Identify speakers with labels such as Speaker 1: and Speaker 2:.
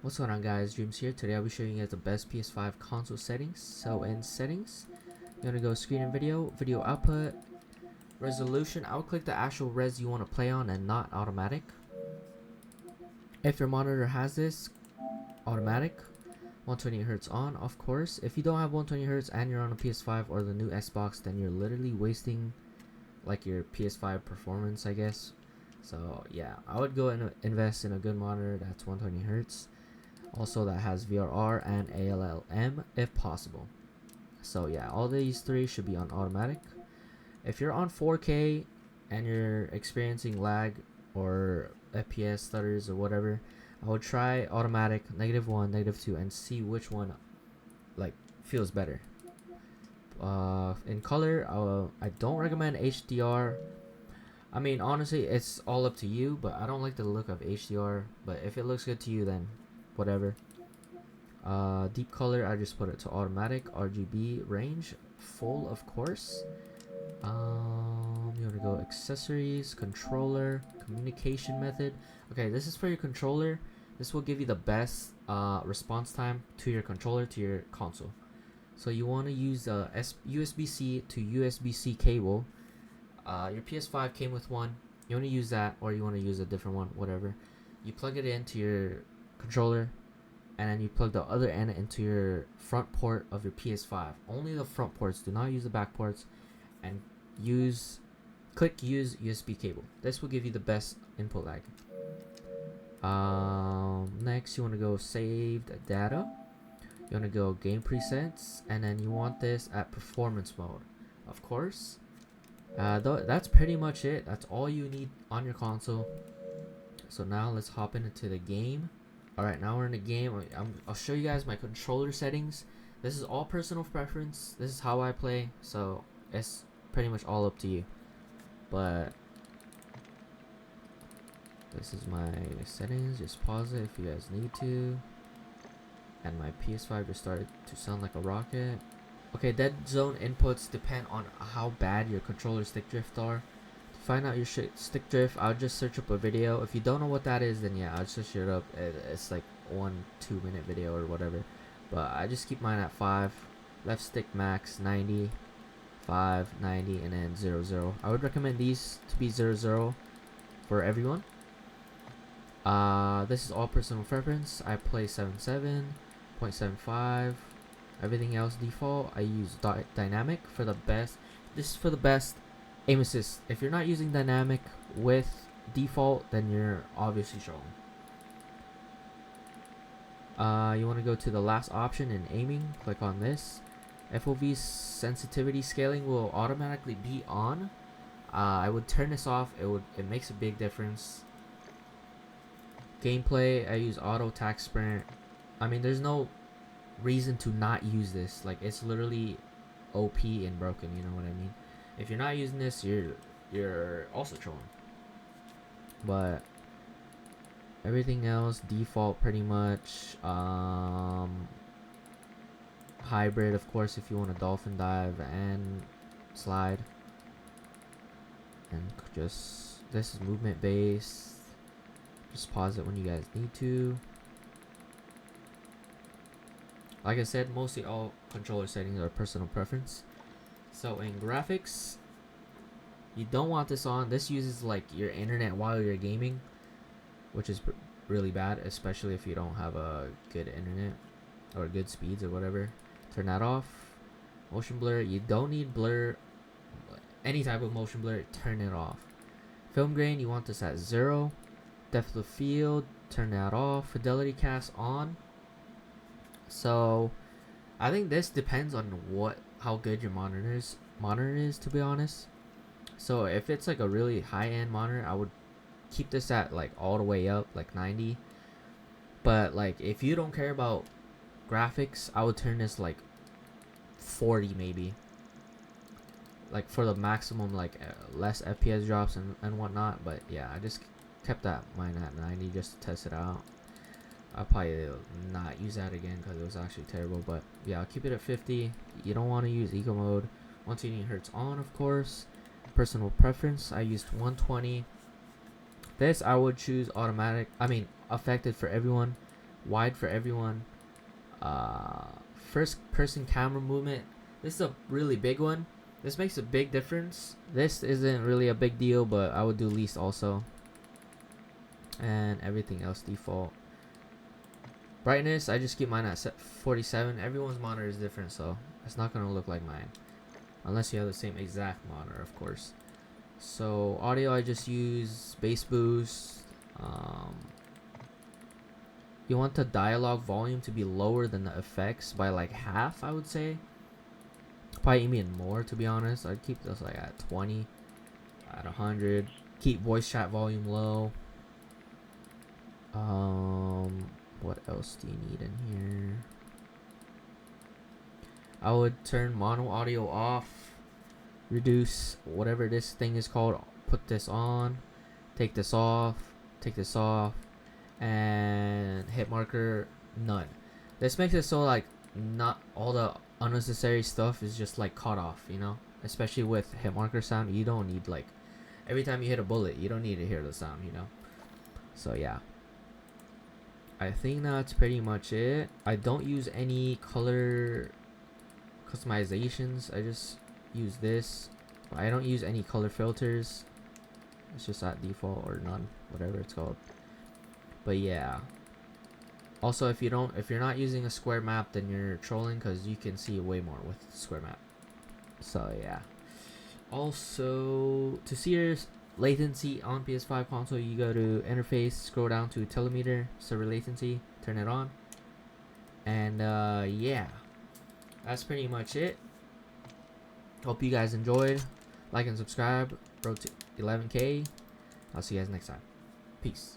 Speaker 1: What's going on, guys? DreamSz here. Today I'll be showing you guys the best PS5 console settings. So in settings, you want to go screen and video, video output, resolution. I would click the actual res you want to play on and not automatic. If your monitor has this, automatic. 120Hz on, of course. If you don't have 120Hz and you're on a PS5 or the new Xbox, then you're literally wasting like your PS5 performance, I guess. So yeah, I would go and invest in a good monitor that's 120Hz. Also that has VRR and ALLM if possible. So yeah, all these three should be on automatic. If you're on 4K and you're experiencing lag or FPS stutters or whatever, I would try automatic, -1, -2, and see which one like feels better. In color, I don't recommend HDR. I mean, honestly, it's all up to you, but I don't like the look of HDR. But if it looks good to you, then whatever. Deep color, I just put it to automatic. RGB range, full, of course. You want to go accessories, controller, communication method. Okay, this is for your controller. This will give you the best response time to your controller, to your console. So you want to use the USB-C to USB-C cable. Your PS5 came with one. You want to use that, or you want to use a different one, whatever. You plug it into your controller, and then you plug the other end into your front port of your PS5. Only the front ports. Do not use the back ports. And click use USB cable. This will give you the best input lag. Next, you want to go saved data. You want to go game presets, and then you want this at performance mode, of course. That's pretty much it. That's all you need on your console. So now let's hop into the game. Alright, now we're in the game. I'll show you guys my controller settings. This is all personal preference. This is how I play, so it's pretty much all up to you. But this is my settings. Just pause it if you guys need to. And my PS5 just started to sound like a rocket. Okay, dead zone inputs depend on how bad your controller stick drift are. To find out your stick drift, I'll just search up a video. If you don't know what that is, then yeah, I'll just search it up. It's like 1-2 minute video or whatever. But I just keep mine at 5. Left stick max 90, 5, 90, and then 0, 0. I would recommend these to be 0, 0 for everyone. This is all personal preference. I play 7.7, 0.75. Everything else default. I use dynamic for the best. This is for the best aim assist. If you're not using dynamic with default, then you're obviously showing. You want to go to the last option in aiming. Click on this. FOV sensitivity scaling will automatically be on. I would turn this off. It makes a big difference. Gameplay, I use auto attack sprint. I mean, there's no reason to not use this. Like, it's literally OP and broken, you know what I mean? If you're not using this, you're also trolling. But everything else default pretty much. Hybrid, of course, if you want a dolphin dive and slide. And just this is movement based. Just pause it when you guys need to. Like I said, mostly all controller settings are personal preference. So in graphics, you don't want this on. This uses like your internet while you're gaming, which is really bad, especially if you don't have a good internet or good speeds or whatever. Turn that off. Motion blur, you don't need blur. Any type of motion blur, turn it off. Film grain, you want this at 0. Depth of field, turn that off. Fidelity cast on. So I think this depends on how good your monitor is, to be honest. So if it's like a really high-end monitor, I would keep this at like all the way up, like 90. But like if you don't care about graphics, I would turn this like 40 maybe, like for the maximum, like less FPS drops and whatnot. But yeah, I just kept that mine at 90 just to test it out. I'll probably not use that again because it was actually terrible. But yeah, I'll keep it at 50. You don't want to use eco mode. 120Hz on, of course. Personal preference, I used 120. This I would choose automatic. I mean affected for everyone. wide for everyone. First person camera movement, this is a really big one. This makes a big difference. This isn't really a big deal, but I would do least also. And everything else default. Brightness, I just keep mine at 47. Everyone's monitor is different, so it's not gonna look like mine, unless you have the same exact monitor, of course. So audio, I just use bass boost. You want the dialogue volume to be lower than the effects by like half, I would say. Probably even more, to be honest. I'd keep this like at 20, at 100. Keep voice chat volume low. What else do you need in here? I would turn mono audio off, reduce whatever this thing is called, put this on, take this off, and hit marker none. This makes it so like not all the unnecessary stuff is just like cut off, you know, especially with hit marker sound. You don't need, like, every time you hit a bullet, you don't need to hear the sound, you know. So yeah, I think that's pretty much it. I don't use any color customizations. I just use this. I don't use any color filters. It's just at default or none, whatever it's called. But yeah. Also, if you're not using a square map, then you're trolling, because you can see way more with square map. So yeah. Also, to see your latency on PS5 console, you go to interface, scroll down to telemeter, server latency, turn it on, and yeah, that's pretty much it. Hope you guys enjoyed. Like and subscribe. Road to 11K. I'll see you guys next time. Peace.